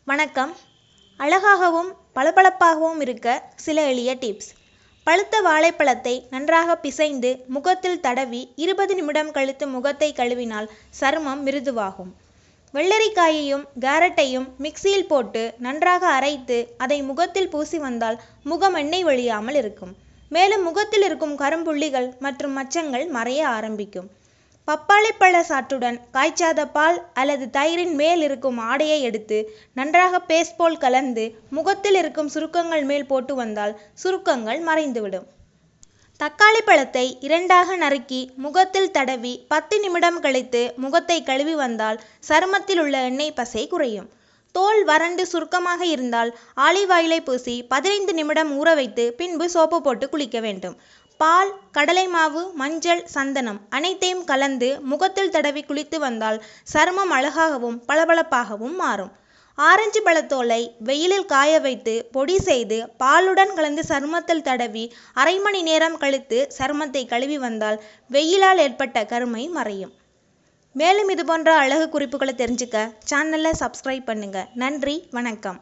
வணக்கம். அழகாகவும் பளபளப்பாகவும் இருக்க சில எளிய டிப்ஸ். பழுத்த வாழைப்பழத்தை நன்றாக பிசைந்து முகத்தில் தடவி 20 நிமிடம் கழித்து முகத்தை கழுவினால் சருமம் மிருதுவாகும். வெள்ளரிக்காயையும் கேரட்டையும் மிக்சியில் போட்டு நன்றாக அரைத்து அதை முகத்தில் பூசி வந்தால் முகம் எண்ணெய் வழியாமல் இருக்கும். மேலும் முகத்தில் இருக்கும் கரும்புள்ளிகள் மற்றும் மச்சங்கள் மறைய ஆரம்பிக்கும். பப்பாளி பழ சாற்றுடன் காய்ச்சாத பால் அல்லது தயிரின் மேல் இருக்கும் ஆடையை எடுத்து நன்றாக பேஸ்ட் போல் கலந்து முகத்தில் இருக்கும் சுருக்கங்கள் மேல் போட்டு வந்தால் சுருக்கங்கள் மறைந்துவிடும். தக்காளி பழத்தை 2ஆக நறுக்கி முகத்தில் தடவி 10 நிமிடம் கழித்து முகத்தை கழுவி வந்தால் சருமத்தில் உள்ள எண்ணெய் பசை குறையும். தோல் வறண்டு சுருக்கமாக இருந்தால் ஆலிவ் ஆயிலை பூசி 15 நிமிடம் ஊற வைத்து பின்பு சோப்பு போட்டு குளிக்க வேண்டும். பால், கடலை மாவு, மஞ்சள், சந்தனம் அனைத்தையும் கலந்து முகத்தில் தடவி குளித்து வந்தால் சருமம் அழகாகவும் பளபளப்பாகவும் மாறும். ஆரஞ்சு பழத்தோலை வெயிலில் காய வைத்து பொடி செய்து பாலுடன் கலந்து சருமத்தில் தடவி அரை மணி நேரம் கழித்து சருமத்தை கழுவி வந்தால் வெயிலால் ஏற்பட்ட கருமை மறையும். மேலும் இதுபோன்ற அழகு குறிப்புகளை தெரிஞ்சுக்க சேனலை சப்ஸ்கிரைப் பண்ணுங்க. நன்றி, வணக்கம்.